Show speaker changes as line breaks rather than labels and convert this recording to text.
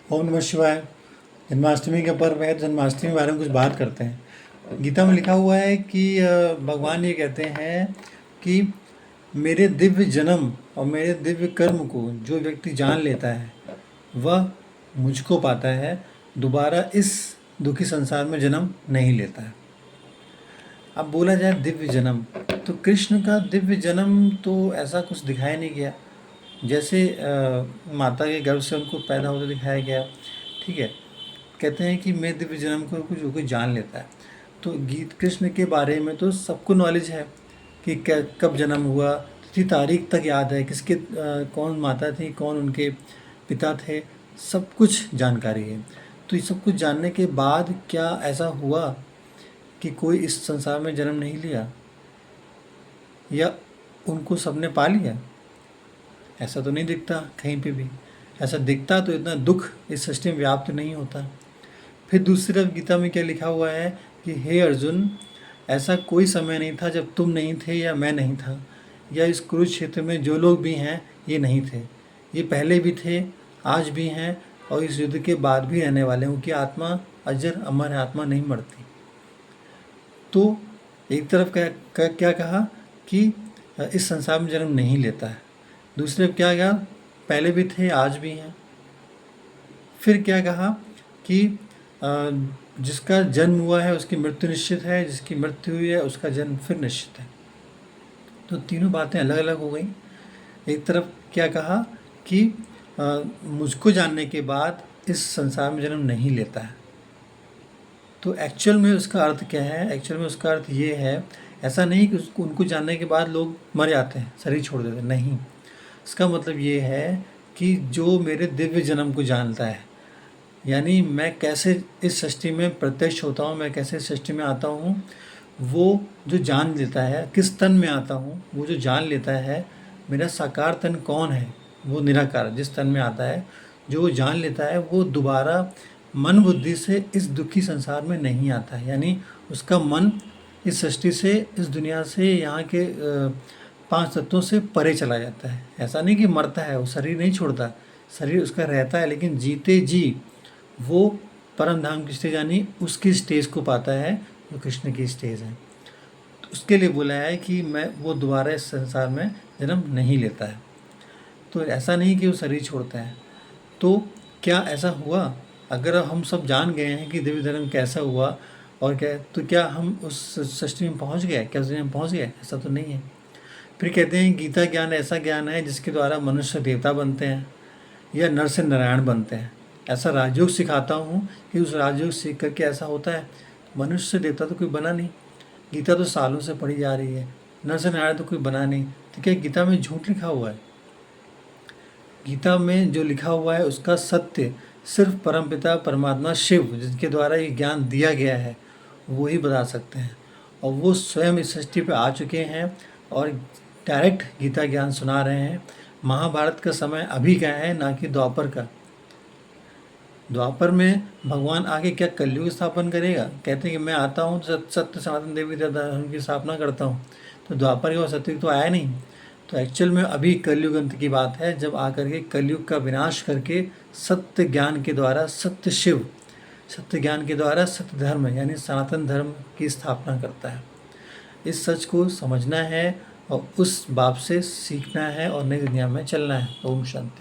ओम नमः शिवाय। जन्माष्टमी का पर्व है तो जन्माष्टमी के बारे में कुछ बात करते हैं। गीता में लिखा हुआ है कि भगवान ये कहते हैं कि मेरे दिव्य जन्म और मेरे दिव्य कर्म को जो व्यक्ति जान लेता है वह मुझको पाता है, दोबारा इस दुखी संसार में जन्म नहीं लेता है। अब बोला जाए दिव्य जन्म, तो कृष्ण का दिव्य जन्म तो ऐसा कुछ दिखाया नहीं गया। जैसे माता के गर्भ से उनको पैदा होते दिखाया गया, ठीक है। कहते हैं कि मैं दिव्य जन्म को कुछ जो कोई जान लेता है। तो गीत कृष्ण के बारे में तो सबको नॉलेज है कि कब जन्म हुआ, तिथि तारीख तक याद है, किसके कौन माता थी, कौन उनके पिता थे, सब कुछ जानकारी है। तो ये सब कुछ जानने के बाद क्या ऐसा हुआ कि कोई इस संसार में जन्म नहीं लिया या उनको सबने पा लिया? ऐसा तो नहीं दिखता कहीं पे भी। ऐसा दिखता तो इतना दुख इस सृष्टि में व्याप्त नहीं होता। फिर दूसरी तरफ गीता में क्या लिखा हुआ है कि हे अर्जुन, ऐसा कोई समय नहीं था जब तुम नहीं थे या मैं नहीं था, या इस कुरुक्षेत्र में जो लोग भी हैं ये नहीं थे। ये पहले भी थे, आज भी हैं और इस युद्ध के बाद भी रहने वाले हैं, उनकी आत्मा अजर अमर है, आत्मा नहीं मरती। तो एक तरफ क्या कहा कि इस संसार में जन्म नहीं लेता है। दूसरे क्या कहा, पहले भी थे आज भी हैं। फिर क्या कहा कि जिसका जन्म हुआ है उसकी मृत्यु निश्चित है, जिसकी मृत्यु हुई है उसका जन्म फिर निश्चित है। तो तीनों बातें अलग अलग हो गई। एक तरफ क्या कहा कि मुझको जानने के बाद इस संसार में जन्म नहीं लेता है। तो एक्चुअल में उसका अर्थ क्या है? एक्चुअल में उसका अर्थ ये है, ऐसा नहीं कि उसको उनको जानने के बाद लोग मर जाते हैं, शरीर छोड़ देते हैं, नहीं। इसका मतलब ये है कि जो मेरे दिव्य जन्म को जानता है, यानी मैं कैसे इस सृष्टि में प्रत्यक्ष होता हूँ, मैं कैसे इस सृष्टि में आता हूँ, वो जो जान लेता है, किस तन में आता हूँ, वो जो जान लेता है मेरा साकार तन कौन है, वो निराकार जिस तन में आता है, जो वो जान लेता है वो दोबारा मन बुद्धि से इस दुखी संसार में नहीं आता है। यानी उसका मन इस सृष्टि से, इस दुनिया से, यहाँ के 5 तत्वों से परे चला जाता है। ऐसा नहीं कि मरता है, वो शरीर नहीं छोड़ता, शरीर उसका रहता है, लेकिन जीते जी वो परम धाम की स्टेज, यानी उसकी स्टेज को पाता है जो कृष्ण की स्टेज है। तो उसके लिए बोला है कि मैं वो दोबारा इस संसार में जन्म नहीं लेता है। तो ऐसा नहीं कि वो शरीर छोड़ता है। तो क्या ऐसा हुआ? अगर हम सब जान गए हैं कि दिव्य धर्म कैसा हुआ और क्या, तो क्या हम उस सृष्टि में पहुंच गए, क्या उस दुनिया में पहुंच गए? ऐसा तो नहीं है। फिर कहते हैं गीता ज्ञान ऐसा ज्ञान है जिसके द्वारा मनुष्य देवता बनते हैं या नर से नारायण बनते हैं। ऐसा राजयोग सिखाता हूँ कि उस राजयोग सीख करके ऐसा होता है। मनुष्य से देवता तो कोई बना नहीं, गीता तो सालों से पढ़ी जा रही है। नर से नारायण तो कोई बना नहीं, तो क्या गीता में झूठ लिखा हुआ है? गीता में जो लिखा हुआ है उसका सत्य सिर्फ परमपिता परमात्मा शिव, जिनके द्वारा ये ज्ञान दिया गया है, वो ही बता सकते हैं। और वो स्वयं इस सृष्टि पे आ चुके हैं और डायरेक्ट गीता ज्ञान सुना रहे हैं। महाभारत का समय अभी का है, ना कि द्वापर का। द्वापर में भगवान आगे क्या कलयुग स्थापन करेगा? कहते हैं कि मैं आता हूँ सत्य सनातन देवी धर्म की स्थापना करता हूँ। तो द्वापर का सत्युग तो आया नहीं। तो एक्चुअल में अभी कलयुग अंत की बात है, जब आकर के कलयुग का विनाश करके सत्य ज्ञान के द्वारा सत्य शिव, सत्य ज्ञान के द्वारा सत्य धर्म यानी सनातन धर्म की स्थापना करता है। इस सच को समझना है और उस बाप से सीखना है और नई दुनिया में चलना है। ओम शांति।